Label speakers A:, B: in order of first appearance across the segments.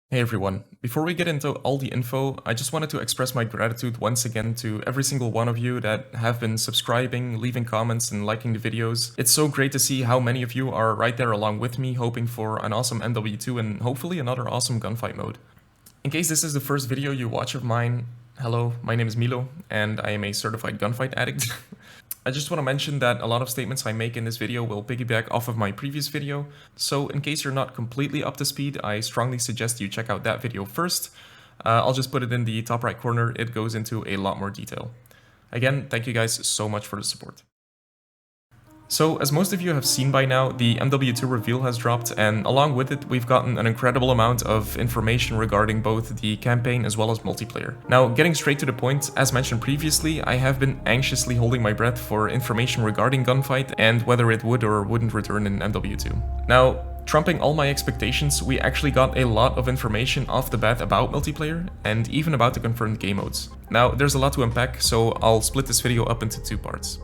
A: Hey everyone, before we get into all the info, I just wanted to express my gratitude once again to every single one of you that have been subscribing, leaving comments, and liking the videos. It's so great to see how many of you are right there along with me, hoping for an awesome MW2 and hopefully another awesome gunfight mode. In case this is the first video you watch of mine, hello, my name is Milo, and I am a certified gunfight addict. I just want to mention that a lot of statements I make in this video will piggyback off of my previous video, so in case you're not completely up to speed, I strongly suggest you check out that video first. I'll just put it in the top right corner, it goes into a lot more detail. Again, thank you guys so much for the support. So, as most of you have seen by now, the MW2 reveal has dropped, and along with it, we've gotten an incredible amount of information regarding both the campaign as well as multiplayer. Now, getting straight to the point, as mentioned previously, I have been anxiously holding my breath for information regarding Gunfight and whether it would or wouldn't return in MW2. Now, trumping all my expectations, we actually got a lot of information off the bat about multiplayer, and even about the confirmed game modes. Now, there's a lot to unpack, so I'll split this video up into two parts.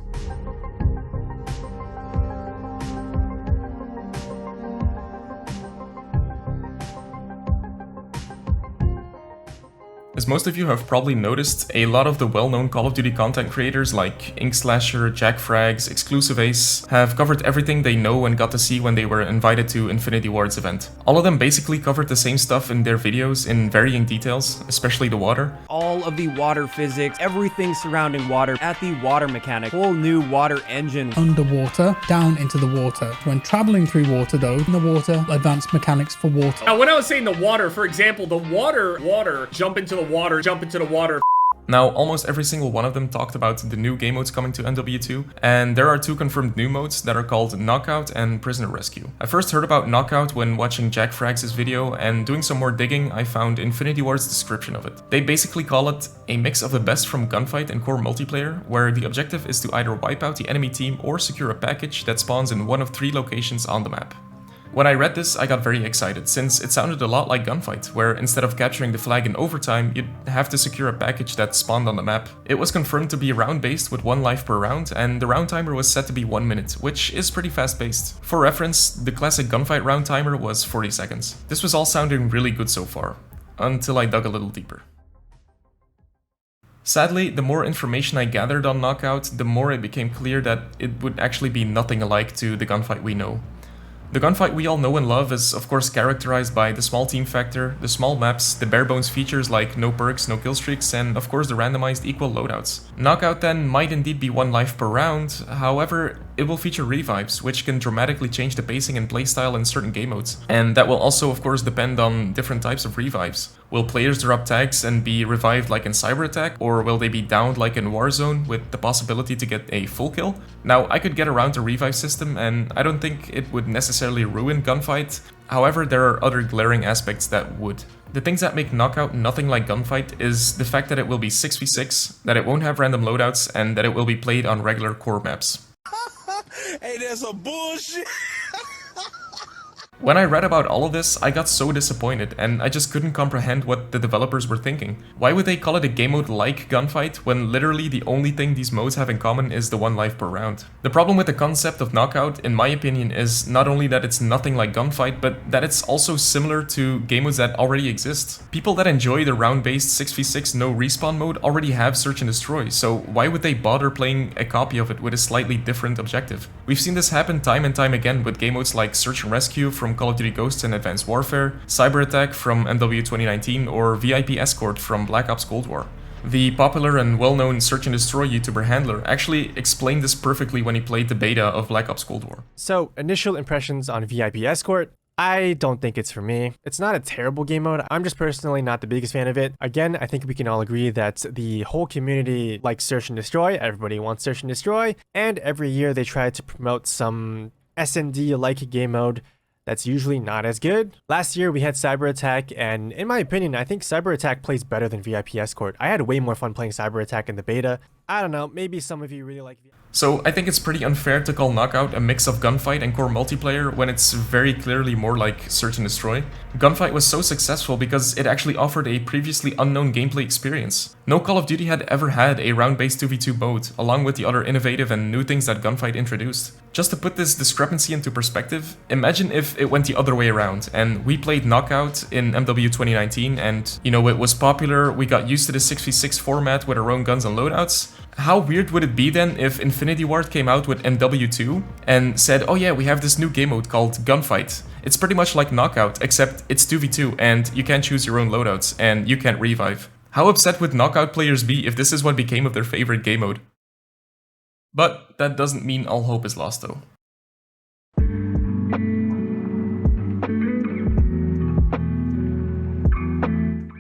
A: As most of you have probably noticed, a lot of the well-known Call of Duty content creators like Inkslasher, JackFrags, Exclusive Ace have covered everything they know and got to see when they were invited to Infinity Ward's event. All of them basically covered the same stuff in their videos in varying details, especially the water.
B: All of the water physics, everything surrounding water, at the water mechanic, whole new water engine.
C: Underwater, down into the water. When traveling through water though, in the water, advanced mechanics for water.
D: Now when I was saying the water, for example, the water, jump into the water.
A: Now, almost every single one of them talked about the new game modes coming to MW2, and there are two confirmed new modes that are called Knockout and Prisoner Rescue. I first heard about Knockout when watching JackFrags' video, and doing some more digging, I found Infinity Ward's description of it. They basically call it a mix of the best from Gunfight and core multiplayer, where the objective is to either wipe out the enemy team or secure a package that spawns in one of 3 locations on the map. When I read this, I got very excited, since it sounded a lot like Gunfight, where instead of capturing the flag in overtime, you'd have to secure a package that spawned on the map. It was confirmed to be round-based with 1 life per round, and the round timer was set to be 1 minute, which is pretty fast-paced. For reference, the classic Gunfight round timer was 40 seconds. This was all sounding really good so far, until I dug a little deeper. Sadly, the more information I gathered on Knockout, the more it became clear that it would actually be nothing alike to the Gunfight we know. The Gunfight we all know and love is of course characterized by the small team factor, the small maps, the bare bones features like no perks, no killstreaks, and of course the randomized equal loadouts. Knockout then might indeed be 1 life per round, however, it will feature revives, which can dramatically change the pacing and playstyle in certain game modes. And that will also of course depend on different types of revives. Will players drop tags and be revived like in Cyber Attack, or will they be downed like in Warzone with the possibility to get a full kill? Now, I could get around the revive system, and I don't think it would necessarily ruin Gunfight. However, there are other glaring aspects that would. The things that make Knockout nothing like Gunfight is the fact that it will be 6v6, that it won't have random loadouts, and that it will be played on regular core maps.
E: Hey, that's some bullshit.
A: When I read about all of this, I got so disappointed, and I just couldn't comprehend what the developers were thinking. Why would they call it a game mode like Gunfight, when literally the only thing these modes have in common is the 1 life per round? The problem with the concept of Knockout, in my opinion, is not only that it's nothing like Gunfight, but that it's also similar to game modes that already exist. People that enjoy the round-based 6v6 no respawn mode already have Search and Destroy, so why would they bother playing a copy of it with a slightly different objective? We've seen this happen time and time again with game modes like Search and Rescue from Call of Duty Ghosts and Advanced Warfare, Cyber Attack from MW 2019, or VIP Escort from Black Ops Cold War. The popular and well-known Search and Destroy YouTuber Handler actually explained this perfectly when he played the beta of Black Ops Cold War.
B: So, initial impressions on VIP Escort. I don't think it's for me. It's not a terrible game mode. I'm just personally not the biggest fan of it. Again, I think we can all agree that the whole community likes Search and Destroy. Everybody wants Search and Destroy. And every year they try to promote some S&D-like game mode that's usually not as good. Last year we had Cyber Attack, and in my opinion, I think Cyber Attack plays better than VIP Escort. I had way more fun playing Cyber Attack in the beta. I don't know, maybe some of you really like VIP.
A: So I think it's pretty unfair to call Knockout a mix of Gunfight and core multiplayer when it's very clearly more like Search and Destroy. Gunfight was so successful because it actually offered a previously unknown gameplay experience. No Call of Duty had ever had a round-based 2v2 mode, along with the other innovative and new things that Gunfight introduced. Just to put this discrepancy into perspective, imagine if it went the other way around and we played Knockout in MW 2019 and, you know, it was popular, we got used to the 6v6 format with our own guns and loadouts. How weird would it be then if Infinity Ward came out with MW2 and said, oh yeah, we have this new game mode called Gunfight. It's pretty much like Knockout, except it's 2v2 and you can't choose your own loadouts and you can't revive. How upset would Knockout players be if this is what became of their favorite game mode? But that doesn't mean all hope is lost though.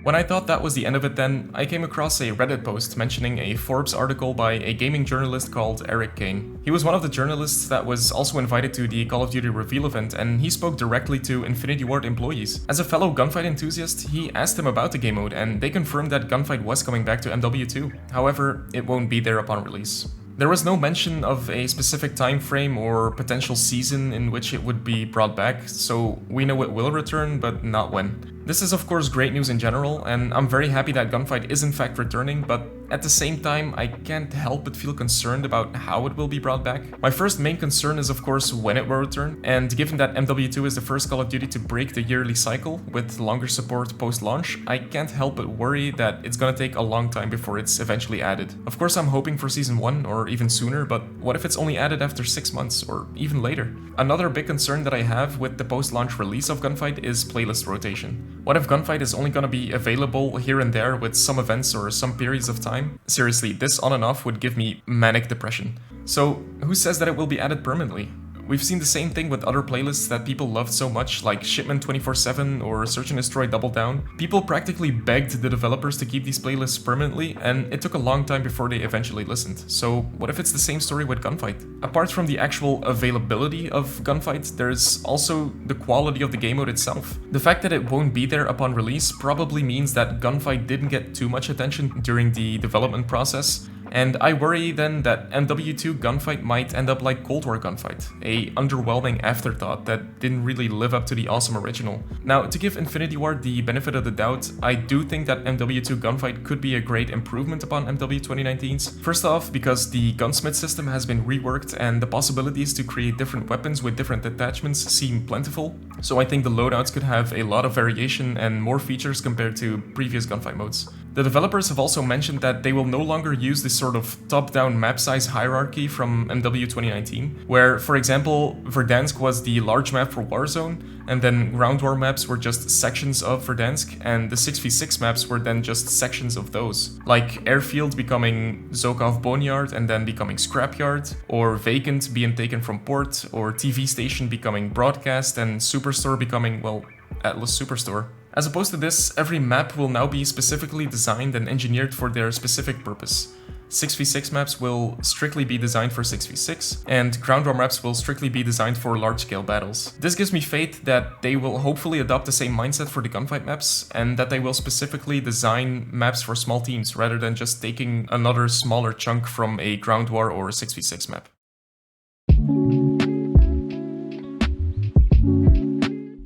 A: When I thought that was the end of it then, I came across a Reddit post mentioning a Forbes article by a gaming journalist called Eric Kane. He was one of the journalists that was also invited to the Call of Duty reveal event, and he spoke directly to Infinity Ward employees. As a fellow Gunfight enthusiast, he asked them about the game mode, and they confirmed that Gunfight was coming back to MW2. However, it won't be there upon release. There was no mention of a specific time frame or potential season in which it would be brought back, so we know it will return, but not when. This is of course great news in general, and I'm very happy that Gunfight is in fact returning, but at the same time I can't help but feel concerned about how it will be brought back. My first main concern is of course when it will return, and given that MW2 is the first Call of Duty to break the yearly cycle with longer support post-launch, I can't help but worry that it's gonna take a long time before it's eventually added. Of course I'm hoping for Season 1 or even sooner, but what if it's only added after 6 months or even later? Another big concern that I have with the post-launch release of Gunfight is playlist rotation. What if Gunfight is only gonna be available here and there with some events or some periods of time? Seriously, this on and off would give me manic depression. So, who says that it will be added permanently? We've seen the same thing with other playlists that people loved so much, like Shipment 24/7 or Search and Destroy Double Down. People practically begged the developers to keep these playlists permanently, and it took a long time before they eventually listened. So what if it's the same story with Gunfight? Apart from the actual availability of Gunfight, there's also the quality of the game mode itself. The fact that it won't be there upon release probably means that Gunfight didn't get too much attention during the development process. And I worry then that MW2 Gunfight might end up like Cold War Gunfight, a underwhelming afterthought that didn't really live up to the awesome original. Now, to give Infinity Ward the benefit of the doubt, I do think that MW2 Gunfight could be a great improvement upon MW 2019's. First off, because the gunsmith system has been reworked and the possibilities to create different weapons with different attachments seem plentiful, so I think the loadouts could have a lot of variation and more features compared to previous Gunfight modes. The developers have also mentioned that they will no longer use this sort of top-down map size hierarchy from MW 2019, where, for example, Verdansk was the large map for Warzone, and then ground war maps were just sections of Verdansk, and the 6v6 maps were then just sections of those, like Airfield becoming Zokov Boneyard and then becoming Scrapyard, or Vacant being taken from Port, or TV Station becoming Broadcast, and Superstore becoming, well, Atlas Superstore. As opposed to this, every map will now be specifically designed and engineered for their specific purpose. 6v6 maps will strictly be designed for 6v6, and ground war maps will strictly be designed for large-scale battles. This gives me faith that they will hopefully adopt the same mindset for the gunfight maps, and that they will specifically design maps for small teams rather than just taking another smaller chunk from a ground war or 6v6 map.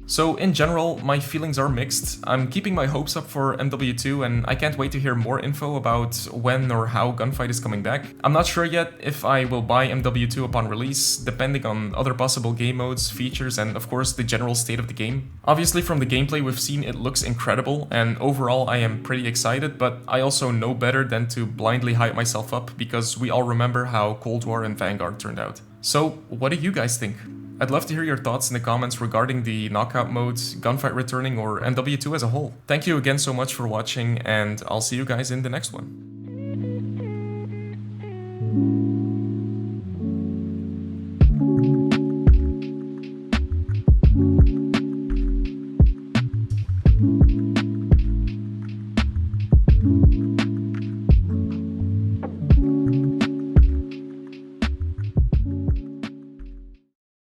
A: So in general, my feelings are mixed. I'm keeping my hopes up for MW2 and I can't wait to hear more info about when or how Gunfight is coming back. I'm not sure yet if I will buy MW2 upon release, depending on other possible game modes, features, and of course the general state of the game. Obviously from the gameplay we've seen, it looks incredible, and overall I am pretty excited, but I also know better than to blindly hype myself up because we all remember how Cold War and Vanguard turned out. So what do you guys think? I'd love to hear your thoughts in the comments regarding the knockout modes, Gunfight returning, or MW2 as a whole. Thank you again so much for watching, and I'll see you guys in the next one.